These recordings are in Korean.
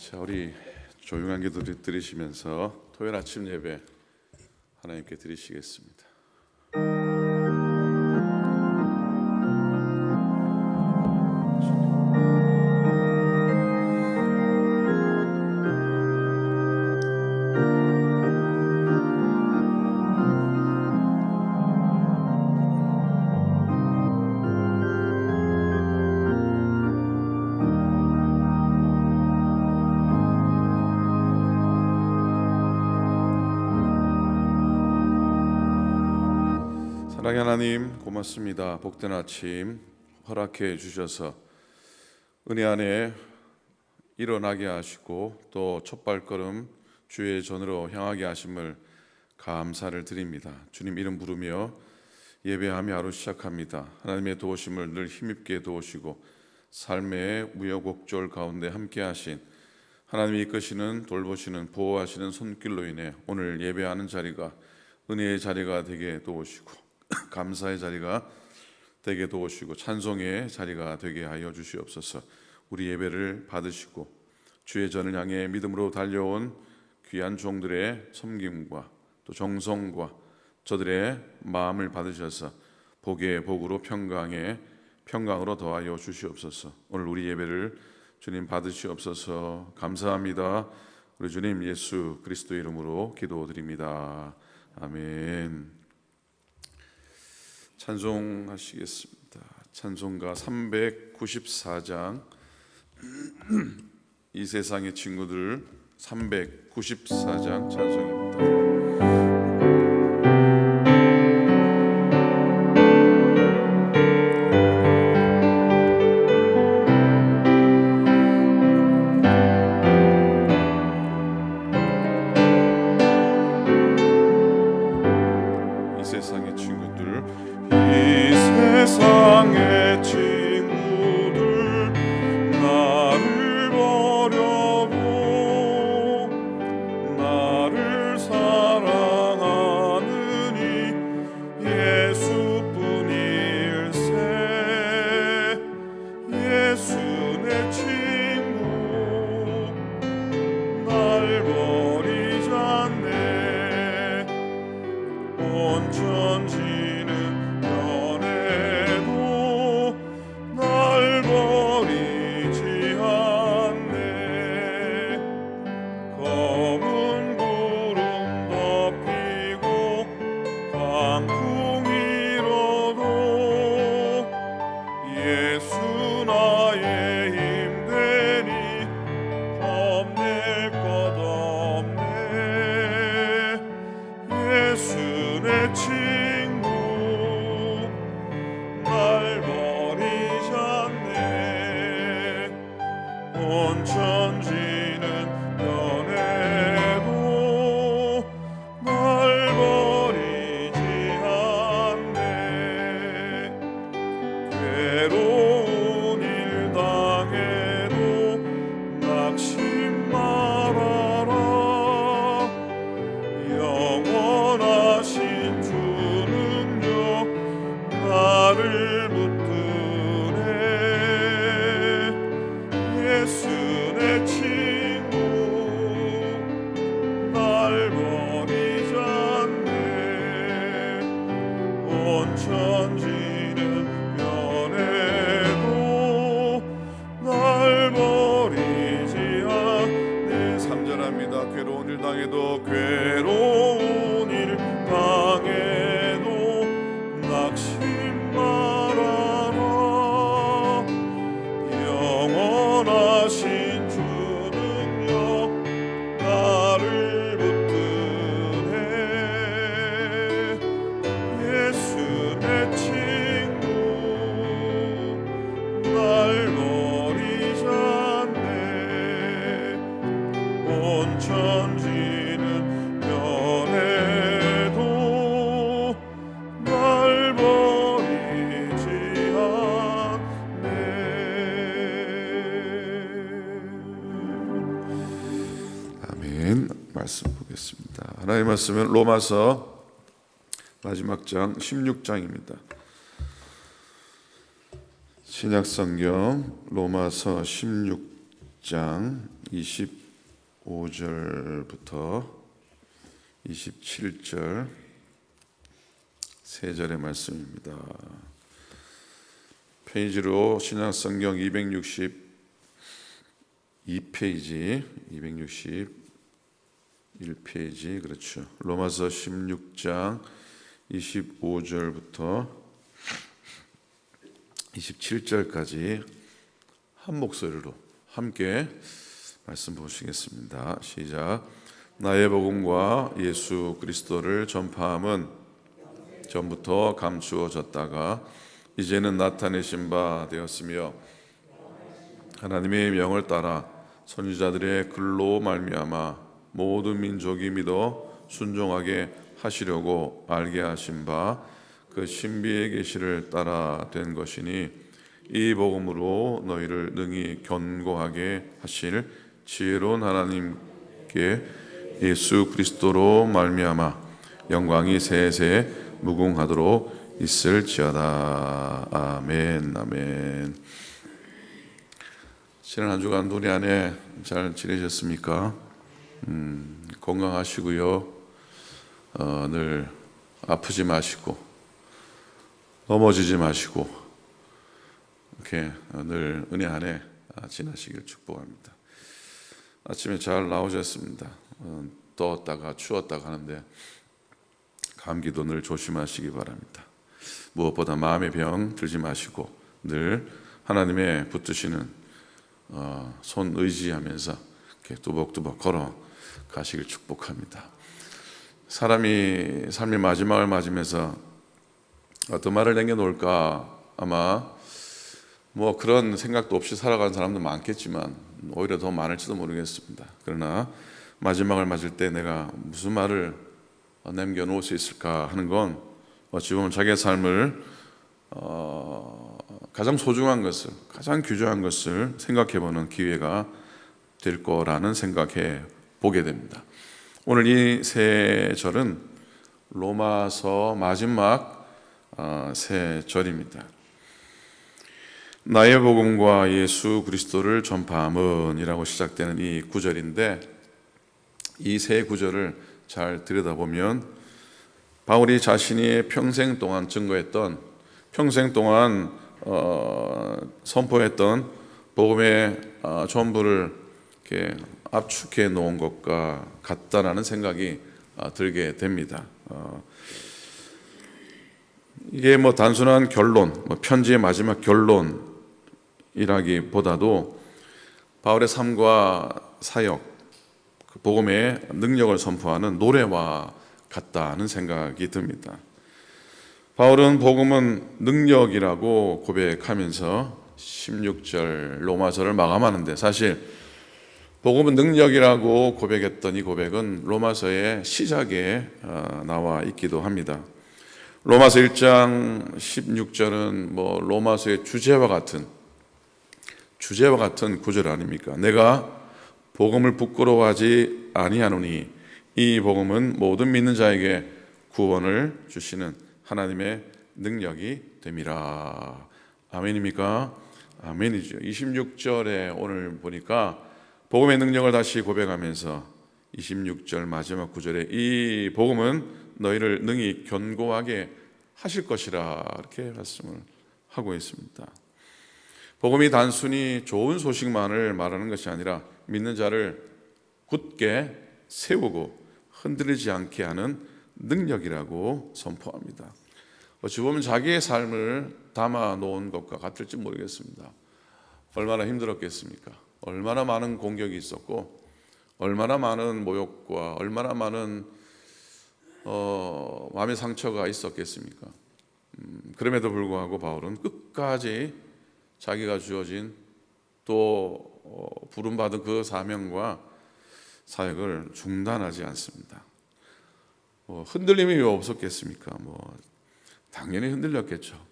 자, 우리 조용한 기도 들으시면서 토요일 아침 예배 하나님께 드리시겠습니다. 사랑의 하나님, 고맙습니다. 복된 아침 허락해 주셔서 은혜 안에 일어나게 하시고 또 첫 발걸음 주의 전으로 향하게 하심을 감사를 드립니다. 주님 이름 부르며 예배하며 하루 시작합니다. 하나님의 도우심을 늘 힘입게 도우시고 삶의 우여곡절 가운데 함께 하신 하나님이 이끄시는 돌보시는 보호하시는 손길로 인해 오늘 예배하는 자리가 은혜의 자리가 되게 도우시고 감사의 자리가 되게 도우시고 찬송의 자리가 되게 하여 주시옵소서. 우리 예배를 받으시고 주의 전을 향해 믿음으로 달려온 귀한 종들의 섬김과 또 정성과 저들의 마음을 받으셔서 복의 복으로 평강의 평강으로 더하여 주시옵소서. 오늘 우리 예배를 주님 받으시옵소서. 감사합니다. 우리 주님 예수 그리스도 이름으로 기도드립니다. 아멘. 찬송하시겠습니다. 찬송가 394장 이 세상의 친구들 394장 찬송입니다. 세상의 친구들 나를 버려도 나를 사랑하느니 예수뿐일세. 예수 내 친구 날 버리지 않네. 온천지는 온천지는 변해도 날 버리지 않네. 괴로운 일 당해도 낙심 말아라. 영원하신 주 능력 나를 붙드네. 예수 내 친구 날 버리지 않네. 온천지는 변해도 날 버리지 않네. 3절합니다. 괴로운 일 당해도 괴로운 일 당해도 낙심 말아라. 영원하신 주 능력 나를 붙드네. 예수 내 친구 날 버리지 않네. 온천지는 변해도 날 버리지 않네. 아멘. 말씀 보겠습니다. 하나님의 말씀은 로마서 마지막 장 16장입니다. 신약성경 로마서 16장 25절부터 27절 세 절의 말씀입니다. 페이지로 신약성경 262페이지, 261페이지, 그렇죠. 로마서 16장 25절부터 27절까지 한 목소리로 함께 말씀 보시겠습니다. 시작. 나의 복음과 예수 그리스도를 전파함은 전부터 감추어졌다가 이제는 나타내신 바 되었으며 하나님의 명을 따라 선지자들의 글로 말미암아 모든 민족이 믿어 순종하게 하시려고 알게 하신 바 그 신비의 계시를 따라 된 것이니 이 복음으로 너희를 능히 견고하게 하실 지혜로운 하나님께 예수 그리스도로 말미암아 영광이 세세 무궁하도록 있을지어다. 아멘. 아멘. 지난 한 주간 우리 안에 잘 지내셨습니까? 건강하시고요. 늘 아프지 마시고 넘어지지 마시고 이렇게 늘 은혜 안에 지나시길 축복합니다. 아침에 잘 나오셨습니다. 더웠다가 추웠다가 하는데 감기도 늘 조심하시기 바랍니다. 무엇보다 마음의 병 들지 마시고 늘 하나님의 붙드시는 손 의지하면서 이렇게 뚜벅뚜벅 걸어 가시길 축복합니다. 사람이 삶의 마지막을 맞으면서 어떤 말을 남겨놓을까, 아마 뭐 그런 생각도 없이 살아가는 사람도 많겠지만 오히려 더 많을지도 모르겠습니다. 그러나 마지막을 맞을 때 내가 무슨 말을 남겨놓을 수 있을까 하는 건 어찌 보면 자기의 삶을 가장 소중한 것을, 가장 귀중한 것을 생각해보는 기회가 될 거라는 생각해 보게 됩니다. 오늘 이 세 절은 로마서 마지막 세 절입니다. 나의 복음과 예수 그리스도를 전파함은 이라고 시작되는 이 구절인데, 이 세 구절을 잘 들여다보면 바울이 자신이 평생 동안 증거했던, 평생 동안 선포했던 복음의 전부를 이렇게 압축해 놓은 것과 같다라는 생각이 들게 됩니다. 이게 뭐 단순한 결론, 편지의 마지막 결론이라기보다도 바울의 삶과 사역, 그 복음의 능력을 선포하는 노래와 같다는 생각이 듭니다. 바울은 복음은 능력이라고 고백하면서 16절 로마서를 마감하는데, 사실 복음은 능력이라고 고백했던 이 고백은 로마서의 시작에 나와 있기도 합니다. 로마서 1장 16절은 뭐 로마서의 주제와 같은 구절 아닙니까? 내가 복음을 부끄러워하지 아니하노니 이 복음은 모든 믿는 자에게 구원을 주시는 하나님의 능력이 됨이라. 아멘입니까? 아멘이죠. 26절에 오늘 보니까 복음의 능력을 다시 고백하면서 26절 마지막 구절에 이 복음은 너희를 능히 견고하게 하실 것이라, 이렇게 말씀을 하고 있습니다. 복음이 단순히 좋은 소식만을 말하는 것이 아니라 믿는 자를 굳게 세우고 흔들리지 않게 하는 능력이라고 선포합니다. 어찌 보면 자기의 삶을 담아 놓은 것과 같을지 모르겠습니다. 얼마나 힘들었겠습니까? 얼마나 많은 공격이 있었고, 얼마나 많은 모욕과 얼마나 많은 마음의 상처가 있었겠습니까? 그럼에도 불구하고 바울은 끝까지 자기가 주어진 또 부름받은 그 사명과 사역을 중단하지 않습니다. 흔들림이 왜 없었겠습니까? 당연히 흔들렸겠죠.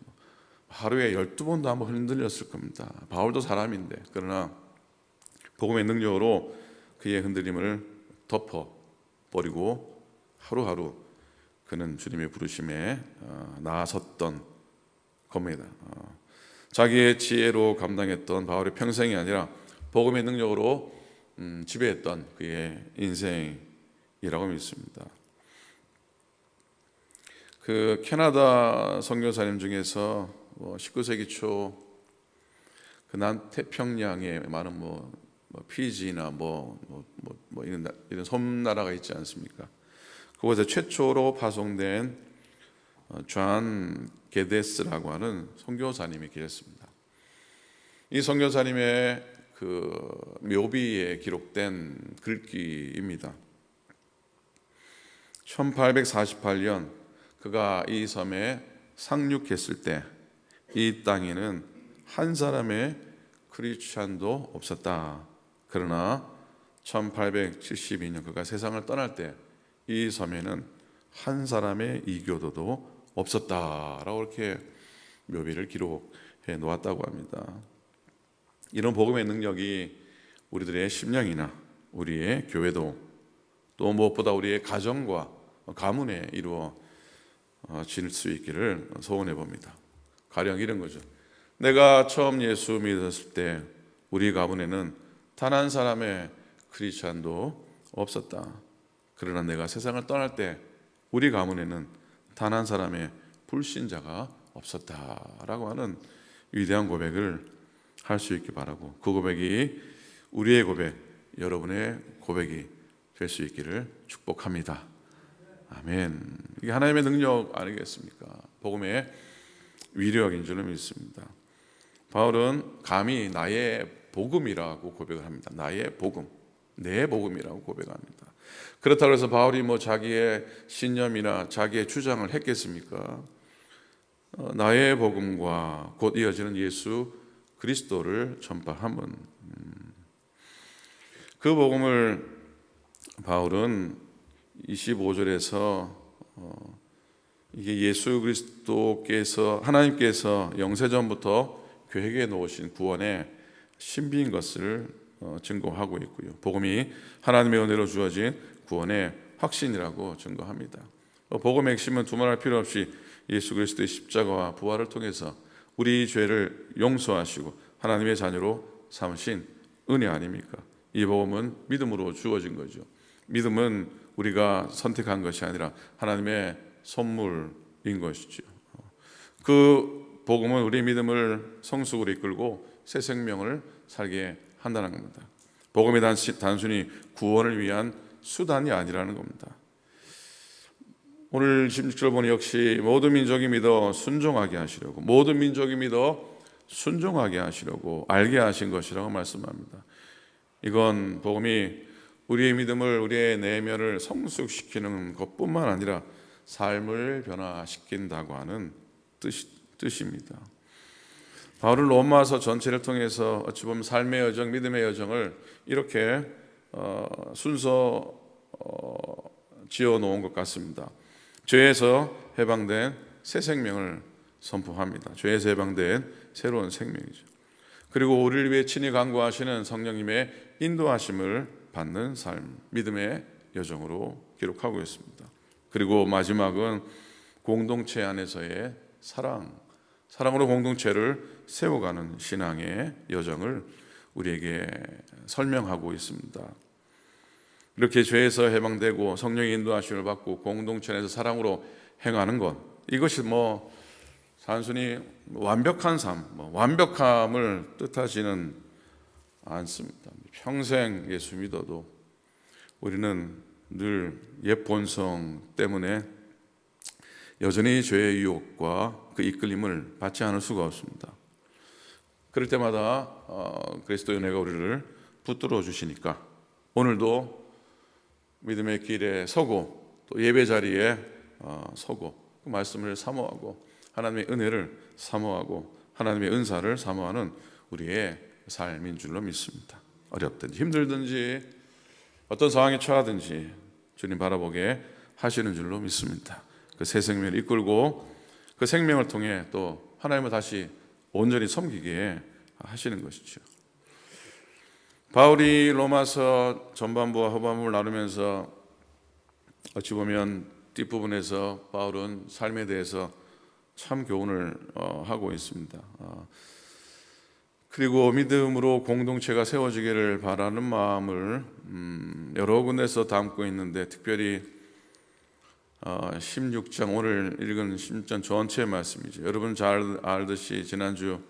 하루에 12번도 한번 흔들렸을 겁니다. 바울도 사람인데. 그러나 복음의 능력으로 그의 흔들림을 덮어버리고 하루하루 그는 주님의 부르심에 나아섰던 겁니다. 자기의 지혜로 감당했던 바울의 평생이 아니라 복음의 능력으로 지배했던 그의 인생이라고 믿습니다. 그 캐나다 선교사님 중에서 19세기 초 그 남태평양에 많은 피지나 이런 섬나라가 있지 않습니까? 그곳에 최초로 파송된 존 게데스라고 하는 선교사님이 계셨습니다. 이 선교사님의 그 묘비에 기록된 글귀입니다. 1848년 그가 이 섬에 상륙했을 때 이 땅에는 한 사람의 크리스찬도 없었다. 그러나 1872년 그가 세상을 떠날 때 이 섬에는 한 사람의 이교도도 없었다라고 이렇게 묘비를 기록해 놓았다고 합니다. 이런 복음의 능력이 우리들의 심령이나 우리의 교회도 또 무엇보다 우리의 가정과 가문에 이루어질 수 있기를 소원해 봅니다. 가령 이런 거죠. 내가 처음 예수 믿었을 때 우리 가문에는 단 한 사람의 크리스찬도 없었다. 그러나 내가 세상을 떠날 때 우리 가문에는 단 한 사람의 불신자가 없었다라고 하는 위대한 고백을 할 수 있기 바라고, 그 고백이 우리의 고백, 여러분의 고백이 될 수 있기를 축복합니다. 아멘. 이게 하나님의 능력 아니겠습니까? 복음의 위력인 줄로 믿습니다. 바울은 감히 나의 복음이라고 고백을 합니다. 나의 복음, 내 복음이라고 고백합니다. 그렇다고 해서 바울이 자기의 신념이나 자기의 주장을 했겠습니까? 나의 복음과 곧 이어지는 예수 그리스도를 전파함은, 그 복음을 바울은 25절에서 이게 예수 그리스도께서 하나님께서 영세전부터 계획해 놓으신 구원의 신비인 것을 증거하고 있고요. 복음이 하나님의 은혜로 주어진 구원의 확신이라고 증거합니다. 복음의 핵심은 두말할 필요 없이 예수 그리스도의 십자가와 부활을 통해서 우리 죄를 용서하시고 하나님의 자녀로 삼으신 은혜 아닙니까? 이 복음은 믿음으로 주어진 거죠. 믿음은 우리가 선택한 것이 아니라 하나님의 선물인 것이죠. 그 복음은 우리 믿음을 성숙으로 이끌고 새 생명을 살게 한다는 겁니다. 복음이 단순히 구원을 위한 수단이 아니라는 겁니다. 오늘 16절 보니 역시 모든 민족이 믿어 순종하게 하시려고, 모든 민족이 믿어 순종하게 하시려고 알게 하신 것이라고 말씀합니다. 이건 복음이 우리의 믿음을, 우리의 내면을 성숙시키는 것뿐만 아니라 삶을 변화시킨다고 하는 뜻입니다. 바울은 로마서 전체를 통해서 어찌 보면 삶의 여정, 믿음의 여정을 이렇게 순서 지어놓은 것 같습니다. 죄에서 해방된 새 생명을 선포합니다. 죄에서 해방된 새로운 생명이죠. 그리고 우리를 위해 친히 간구하시는 성령님의 인도하심을 받는 삶, 믿음의 여정으로 기록하고 있습니다. 그리고 마지막은 공동체 안에서의 사랑으로 공동체를 세워가는 신앙의 여정을 우리에게 설명하고 있습니다. 이렇게 죄에서 해방되고 성령의 인도하심을 받고 공동체 안에서 사랑으로 행하는 것, 이것이 단순히 완벽한 삶, 완벽함을 뜻하지는 않습니다. 평생 예수 믿어도 우리는 늘 옛 본성 때문에 여전히 죄의 유혹과 그 이끌림을 받지 않을 수가 없습니다. 그럴 때마다 그리스도의 은혜가 우리를 붙들어 주시니까 오늘도 믿음의 길에 서고 또 예배 자리에 서고 그 말씀을 사모하고 하나님의 은혜를 사모하고 하나님의 은사를 사모하는 우리의 삶인 줄로 믿습니다. 어렵든지 힘들든지 어떤 상황에 처하든지 주님 바라보게 하시는 줄로 믿습니다. 그 새 생명을 이끌고 그 생명을 통해 또 하나님을 다시 온전히 섬기게 하시는 것이죠. 바울이 로마서 전반부와 후반부를 나누면서 어찌 보면 뒷부분에서 바울은 삶에 대해서 참 교훈을 하고 있습니다. 그리고 믿음으로 공동체가 세워지기를 바라는 마음을 여러 군데서 담고 있는데, 특별히 16장, 오늘 읽은 16장 전체의 말씀이죠. 여러분 잘 알듯이 지난주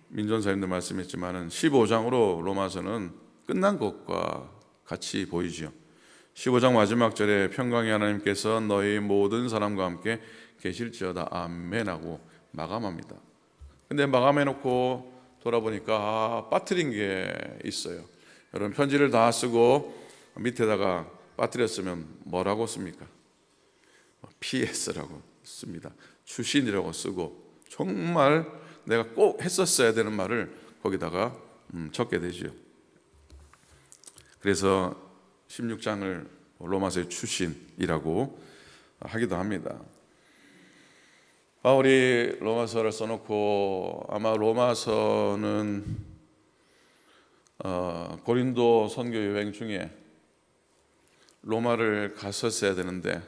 민전사님들 말씀했지만은 15장으로 로마서는 끝난 것과 같이 보이지요. 15장 마지막 절에 평강의 하나님께서 너희 모든 사람과 함께 계실지어다 아멘하고 마감합니다. 근데 마감해놓고 돌아보니까 빠뜨린 게 있어요. 여러분 편지를 다 쓰고 밑에다가 빠뜨렸으면 뭐라고 씁니까? PS라고 씁니다. 추신이라고 쓰고, 정말 내가 꼭 했었어야 되는 말을 거기다가 적게 되죠. 그래서 16장을 로마서의 추신이라고 하기도 합니다. 바울이 로마서를 써놓고, 아마 로마서는 고린도 선교 여행 중에 로마를 갔었어야 되는데,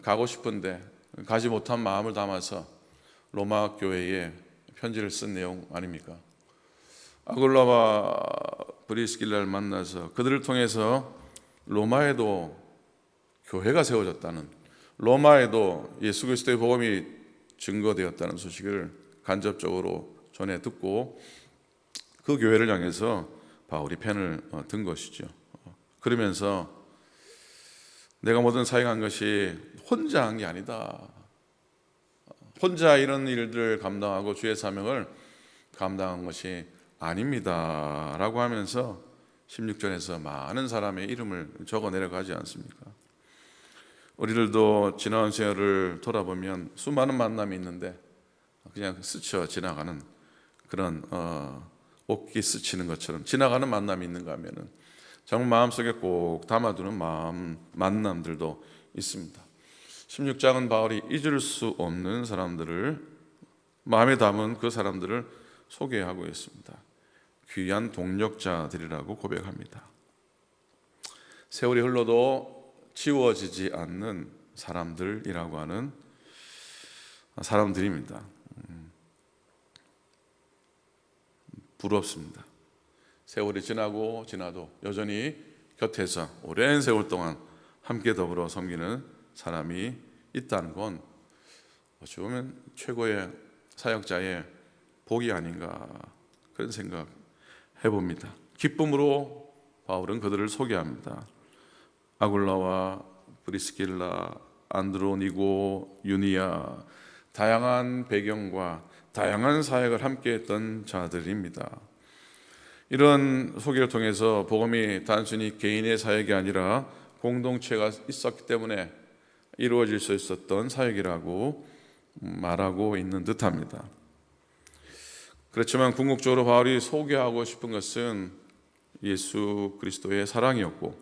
가고 싶은데 가지 못한 마음을 담아서 로마 교회에 편지를 쓴 내용 아닙니까? 아굴라와 브리스길라를 만나서 그들을 통해서 로마에도 교회가 세워졌다는, 로마에도 예수 그리스도의 복음이 증거되었다는 소식을 간접적으로 전해 듣고, 그 교회를 향해서 바울이 펜을 든 것이죠. 그러면서 내가 모든 사역한 것이 혼자 한 게 아니다. 혼자 이런 일들을 감당하고 주의 사명을 감당한 것이 아닙니다 라고 하면서 16절에서 많은 사람의 이름을 적어 내려가지 않습니까? 우리들도 지나온 세월을 돌아보면 수많은 만남이 있는데 그냥 스쳐 지나가는 그런 옷기 스치는 것처럼 지나가는 만남이 있는가 하면은 정말 마음속에 꼭 담아두는 만남들도 있습니다. 16장은 바울이 잊을 수 없는 사람들을, 마음에 담은 그 사람들을 소개하고 있습니다. 귀한 동력자들이라고 고백합니다. 세월이 흘러도 지워지지 않는 사람들이라고 하는 사람들입니다. 부럽습니다. 세월이 지나도 여전히 곁에서 오랜 세월 동안 함께 더불어 섬기는 사람이 있다는 건 어찌 보면 최고의 사역자의 복이 아닌가, 그런 생각 해봅니다. 기쁨으로 바울은 그들을 소개합니다. 아굴라와 브리스길라, 안드로니고, 유니아, 다양한 배경과 다양한 사역을 함께 했던 자들입니다. 이런 소개를 통해서 복음이 단순히 개인의 사역이 아니라 공동체가 있었기 때문에 이루어질 수 있었던 사역이라고 말하고 있는 듯합니다. 그렇지만 궁극적으로 바울이 소개하고 싶은 것은 예수 그리스도의 사랑이었고,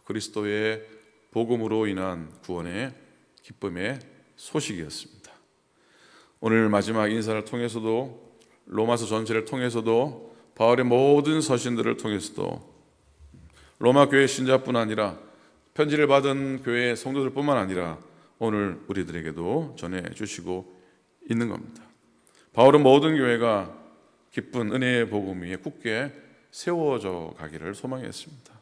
그리스도의 복음으로 인한 구원의 기쁨의 소식이었습니다. 오늘 마지막 인사를 통해서도, 로마서 전체를 통해서도, 바울의 모든 서신들을 통해서도 로마 교회 신자뿐 아니라 편지를 받은 교회 성도들뿐만 아니라 오늘 우리들에게도 전해주시고 있는 겁니다. 바울은 모든 교회가 기쁜 은혜의 복음 위에 굳게 세워져 가기를 소망했습니다.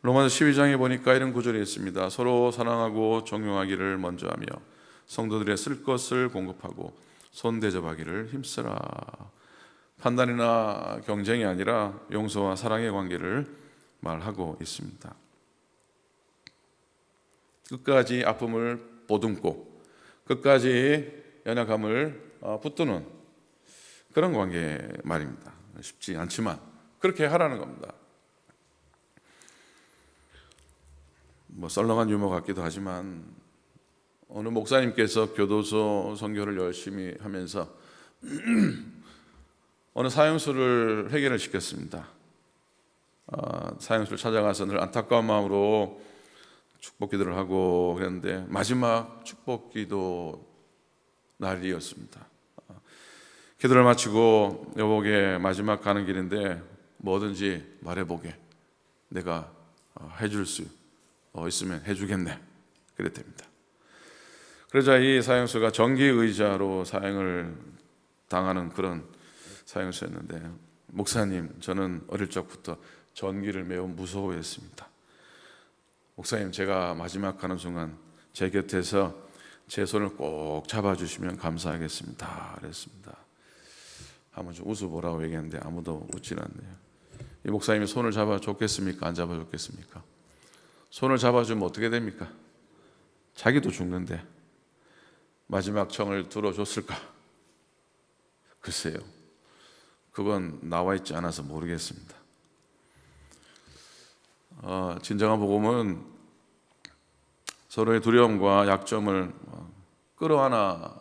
로마서 12장에 보니까 이런 구절이 있습니다. 서로 사랑하고 존경하기를 먼저 하며 성도들의 쓸 것을 공급하고 손대접하기를 힘쓰라. 판단이나 경쟁이 아니라 용서와 사랑의 관계를 말하고 있습니다. 끝까지 아픔을 보듬고 끝까지 연약함을 붙드는 그런 관계 말입니다. 쉽지 않지만 그렇게 하라는 겁니다. 썰렁한 유머 같기도 하지만 어느 목사님께서 교도소 선교를 열심히 하면서 어느 사형수를 해결을 시켰습니다. 사형수를 찾아가서 늘 안타까운 마음으로 축복기도를 하고 그랬는데 마지막 축복기도 날이었습니다. 기도를 마치고 여보게 마지막 가는 길인데 뭐든지 말해보게, 내가 해줄 수 있으면 해주겠네, 그랬답니다. 그러자 이 사형수가 정기의자로 사형을 당하는 그런 사용하셨는데, 목사님, 저는 어릴 적부터 전기를 매우 무서워했습니다. 목사님, 제가 마지막 가는 순간 제 곁에서 제 손을 꼭 잡아주시면 감사하겠습니다. 그랬습니다. 한번 좀 웃어보라고 얘기했는데 아무도 웃질 않네요. 이 목사님이 손을 잡아줬겠습니까? 안 잡아줬겠습니까? 손을 잡아주면 어떻게 됩니까? 자기도 죽는데 마지막 청을 들어줬을까? 글쎄요, 그건 나와 있지 않아서 모르겠습니다. 진정한 복음은 서로의 두려움과 약점을 끌어안아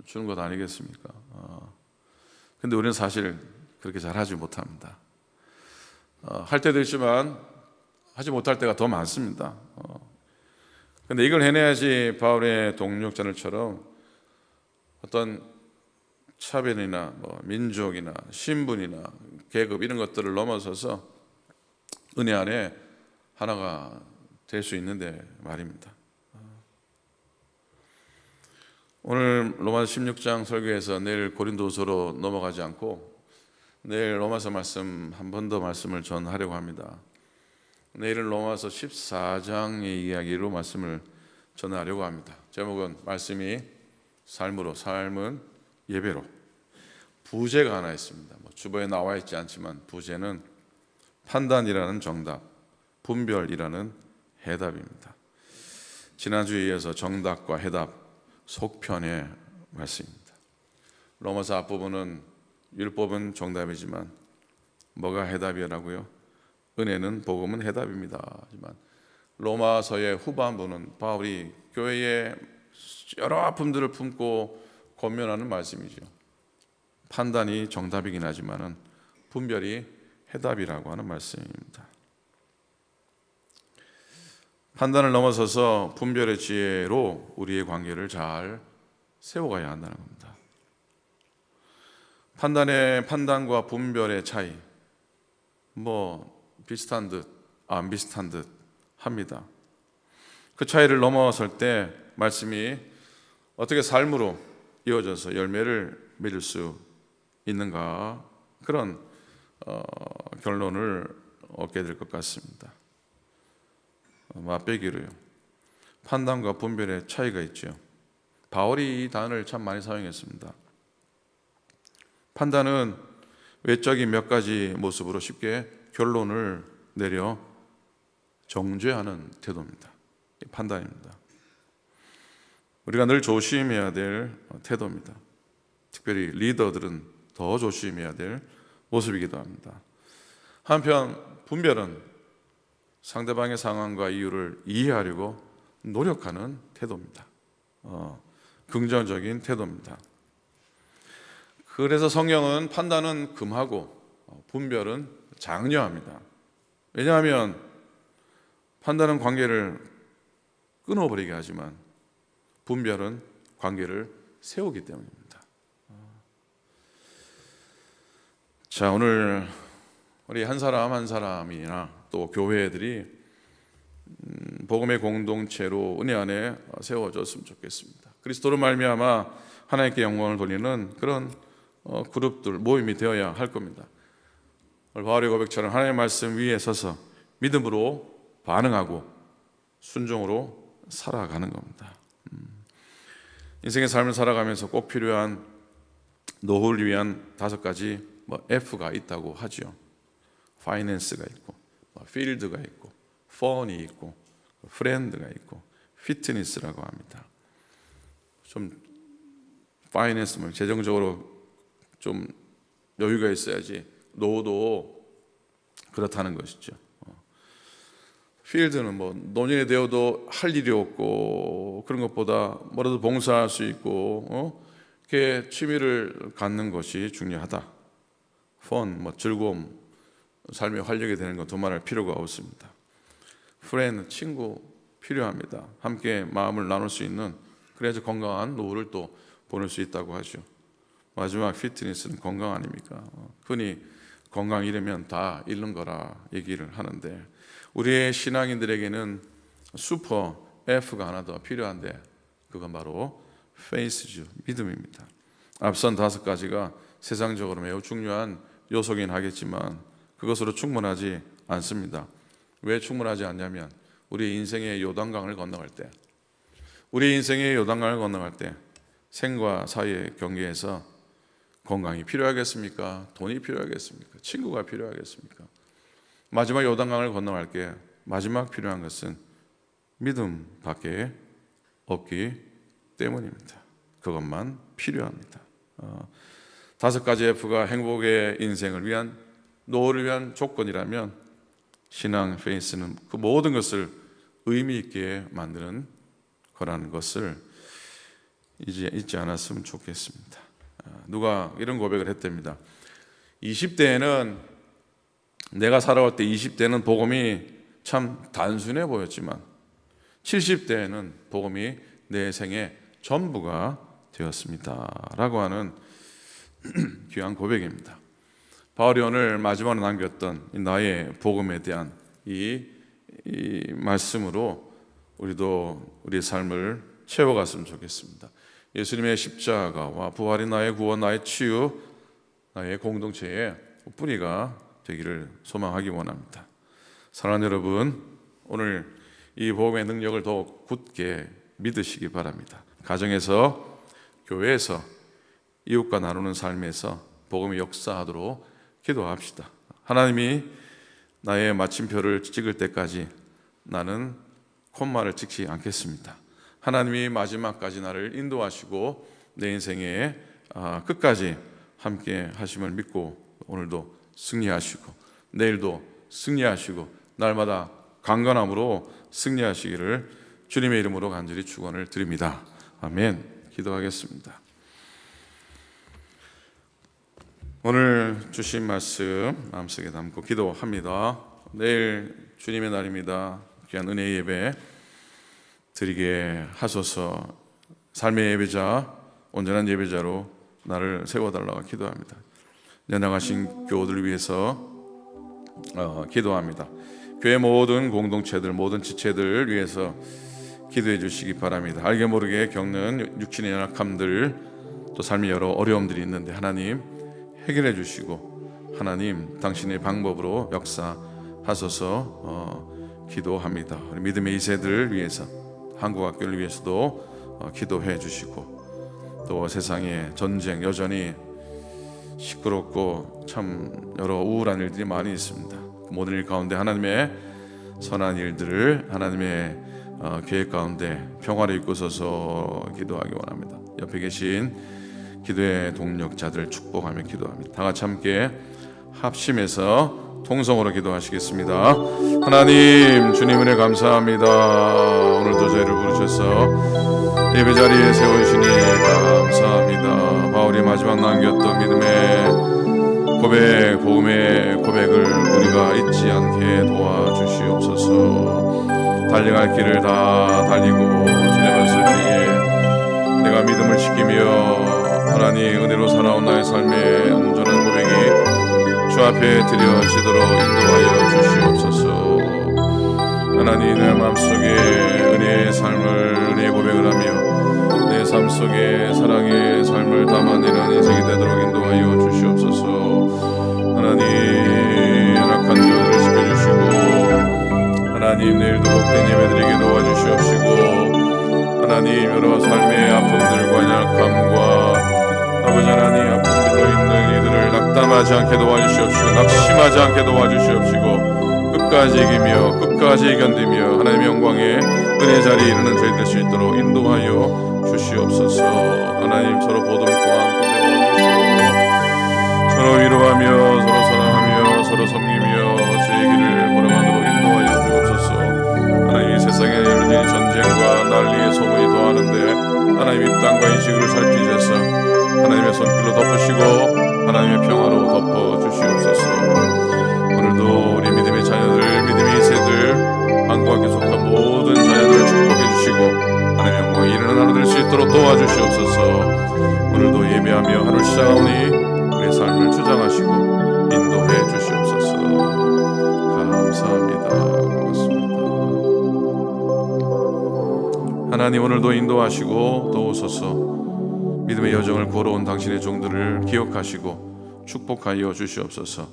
주는 것 아니겠습니까? 근데 우리는 사실 그렇게 잘하지 못합니다. 할 때도 있지만 하지 못할 때가 더 많습니다. 근데 이걸 해내야지 바울의 동력자들처럼 어떤 차별이나 민족이나 신분이나 계급 이런 것들을 넘어서서 은혜 안에 하나가 될 수 있는데 말입니다. 오늘 로마서 16장 설교에서 내일 고린도서로 넘어가지 않고 내일 로마서 말씀 한 번 더 말씀을 전하려고 합니다. 내일은 로마서 14장의 이야기로 말씀을 전하려고 합니다. 제목은 말씀이 삶으로, 삶은 예배로. 부제가 하나 있습니다. 주보에 나와 있지 않지만 부제는 판단이라는 정답, 분별이라는 해답입니다. 지난주에 이어서 정답과 해답, 속편의 말씀입니다. 로마서 앞부분은 율법은 정답이지만 뭐가 해답이라고요? 은혜는, 복음은 해답입니다. 하지만 로마서의 후반부는 바울이 교회에 여러 아픔들을 품고 권면하는 말씀이죠. 판단이 정답이긴 하지만은 분별이 해답이라고 하는 말씀입니다. 판단을 넘어서서 분별의 지혜로 우리의 관계를 잘 세워가야 한다는 겁니다. 판단과 분별의 차이, 비슷한 듯 안 비슷한 듯 합니다. 그 차이를 넘어설 때 말씀이 어떻게 삶으로 이어져서 열매를 맺을 수 있는가, 그런 결론을 얻게 될 것 같습니다. 맛배기로요. 판단과 분별의 차이가 있죠. 바울이 이 단어를 참 많이 사용했습니다. 판단은 외적인 몇 가지 모습으로 쉽게 결론을 내려 정죄하는 태도입니다. 판단입니다. 우리가 늘 조심해야 될 태도입니다. 특별히 리더들은 더 조심해야 될 모습이기도 합니다. 한편 분별은 상대방의 상황과 이유를 이해하려고 노력하는 태도입니다. 긍정적인 태도입니다. 그래서 성경은 판단은 금하고 분별은 장려합니다. 왜냐하면 판단은 관계를 끊어버리게 하지만 분별은 관계를 세우기 때문입니다. 자, 오늘 우리 한 사람 한 사람이나 또 교회들이 복음의 공동체로 은혜 안에 세워졌으면 좋겠습니다. 그리스도로 말미암아 하나님께 영광을 돌리는 그런 그룹들, 모임이 되어야 할 겁니다. 바울의 고백처럼 하나님의 말씀 위에 서서 믿음으로 반응하고 순종으로 살아가는 겁니다. 인생의 삶을 살아가면서 꼭 필요한 노후를 위한 5가지 F가 있다고 하죠. 파이낸스가 있고, 필드가 있고, 펀이 있고, 프렌드가 있고, 피트니스라고 합니다. 좀 파이낸스, 재정적으로 좀 여유가 있어야지 노후도 그렇다는 것이죠. 필드는 노년이 되어도 할 일이 없고 그런 것보다 뭐라도 봉사할 수 있고 이렇게 취미를 갖는 것이 중요하다. 펀, 즐거움, 삶의 활력이 되는 건 두말할 필요가 없습니다. 프렌드, 친구 필요합니다. 함께 마음을 나눌 수 있는, 그래야지 건강한 노후를 또 보낼 수 있다고 하죠. 마지막 피트니스는 건강 아닙니까? 흔히 건강 잃으면 다 잃는 거라 얘기를 하는데 우리의 신앙인들에게는 슈퍼 F가 하나 더 필요한데 그건 바로 페이스죠. 믿음입니다. 앞선 5가지가 세상적으로 매우 중요한 요소긴 하겠지만 그것으로 충분하지 않습니다. 왜 충분하지 않냐면 우리 인생의 요단강을 건너갈 때, 생과 사의 경계에서 건강이 필요하겠습니까? 돈이 필요하겠습니까? 친구가 필요하겠습니까? 마지막 요단강을 건너갈 때 마지막 필요한 것은 믿음밖에 없기 때문입니다. 그것만 필요합니다. 5가지 F가 행복의 인생을 위한, 노후를 위한 조건이라면 신앙, 페이스는 그 모든 것을 의미 있게 만드는 거라는 것을 이제 잊지 않았으면 좋겠습니다. 누가 이런 고백을 했답니다. 20대에는 내가 살아올 때 20대는 복음이 참 단순해 보였지만 70대에는 복음이 내 생의 전부가 되었습니다 라고 하는 귀한 고백입니다. 바울이 오늘 마지막으로 남겼던 나의 복음에 대한 이 말씀으로 우리도 우리의 삶을 채워갔으면 좋겠습니다. 예수님의 십자가와 부활이 나의 구원, 나의 치유, 나의 공동체의 뿌리가 되기를 소망하기 원합니다. 사랑하는 여러분, 오늘 이 복음의 능력을 더욱 굳게 믿으시기 바랍니다. 가정에서, 교회에서, 이웃과 나누는 삶에서 복음이 역사하도록 기도합시다. 하나님이 나의 마침표를 찍을 때까지 나는 콤마를 찍지 않겠습니다. 하나님이 마지막까지 나를 인도하시고 내 인생의 끝까지 함께 하심을 믿고 오늘도 승리하시고 내일도 승리하시고 날마다 강건함으로 승리하시기를 주님의 이름으로 간절히 축원을 드립니다. 아멘. 기도하겠습니다. 오늘 주신 말씀 마음속에 담고 기도합니다. 내일 주님의 날입니다. 귀한 은혜의 예배 드리게 하소서. 삶의 예배자, 온전한 예배자로 나를 세워달라고 기도합니다. 내나가신 교우들을 위해서 기도합니다. 교회 모든 공동체들, 모든 지체들 위해서 기도해 주시기 바랍니다. 알게 모르게 겪는 육신의 연약함들, 또 삶의 여러 어려움들이 있는데 하나님 해결해 주시고 하나님 당신의 방법으로 역사하소서 기도합니다. 우리 믿음의 2세들을 위해서, 한국학교를 위해서도 기도해 주시고, 또 세상의 전쟁 여전히 시끄럽고 참 여러 우울한 일들이 많이 있습니다. 모든 일 가운데 하나님의 선한 일들을 하나님의 계획 가운데 평화를 이끄소서 기도하기 원합니다. 옆에 계신 기도의 동력자들 축복하며 기도합니다. 다 같이 함께 합심해서 통성으로 기도하시겠습니다. 하나님, 주님 은혜 감사합니다. 오늘도 저희를 부르셔서 예배 자리에 세우시니 감사합니다. 바울이 마지막 남겼던 믿음의 고백, 복음의 고백을 우리가 잊지 않게 도와주시옵소서. 달려갈 길을 다 달리고 주님을 쓰기에 내가 믿음을 지키며 하나님 은혜로 살아온 나의 삶의 온전한 고백이 주 앞에 드려지도록 인도하여 주시옵소서. 하나님, 내 마음속에 은혜의 삶을, 은혜의 고백을 하며 내 삶 속에 사랑의 삶을 담아내는 인생이 되도록 인도하여 주시옵소서. 하나님, 연약한 자들을 지켜주시고 하나님 내일도 복된 예배드리게 도와주시옵시고 하나님 여러 삶의 아픔들과 연약함과 아버지 하나님 아픔들로 있는 이들을 낙담하지 않게 도와주시옵시고 낙심하지 않게 도와주시옵시고 끝까지 이기며 끝까지 견디며 하나님의 영광의 은혜 자리에 이르는 저희 될 수 있도록 인도하여 주시옵소서. 하나님 서로 보듬고 안고 도와주시고 서로 위로하며 서로 사랑하며 서로 섬기며 주의 길을 걸어가도록 인도하여 주옵소서. 하나님 이 세상에 열린 전쟁과 난리의 소문이 더하는데 하나님 이 땅과 이 지구를 살피셔서 하나님의 손길로 덮으시고 하나님의 평화로 덮어주시옵소서. 오늘도 우리 믿음의 자녀들, 믿음의 2세들, 한국학교에 속한 모든 자녀들을 축복해 주시고 하나님의 영광이 이르는 하루 될 수 있도록 도와주시옵소서. 오늘도 예배하며 하루 시작하오니 우리의 삶을 주장하시고 인도해 주시옵소서. 감사합니다. 고맙습니다. 하나님 오늘도 인도하시고 도우소서. 믿음의 여정을 걸어온 당신의 종들을 기억하시고 축복하여 주시옵소서.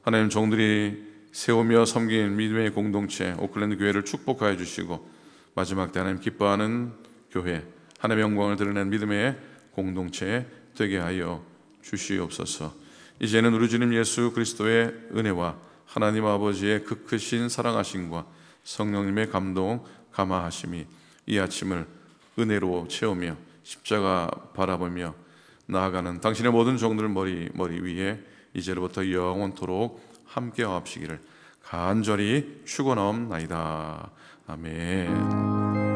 하나님, 종들이 세우며 섬긴 믿음의 공동체 오클랜드 교회를 축복하여 주시고 마지막 때 하나님 기뻐하는 교회, 하나님의 영광을 드러낸 믿음의 공동체 되게 하여 주시옵소서. 이제는 우리 주님 예수 그리스도의 은혜와 하나님 아버지의 그 크신 사랑하심과 성령님의 감동 감화하심이 이 아침을 은혜로 채우며 십자가 바라보며 나아가는 당신의 모든 종들 머리 위에 이제로부터 영원토록 함께 하옵시기를 간절히 축원하옵나이다. 아멘.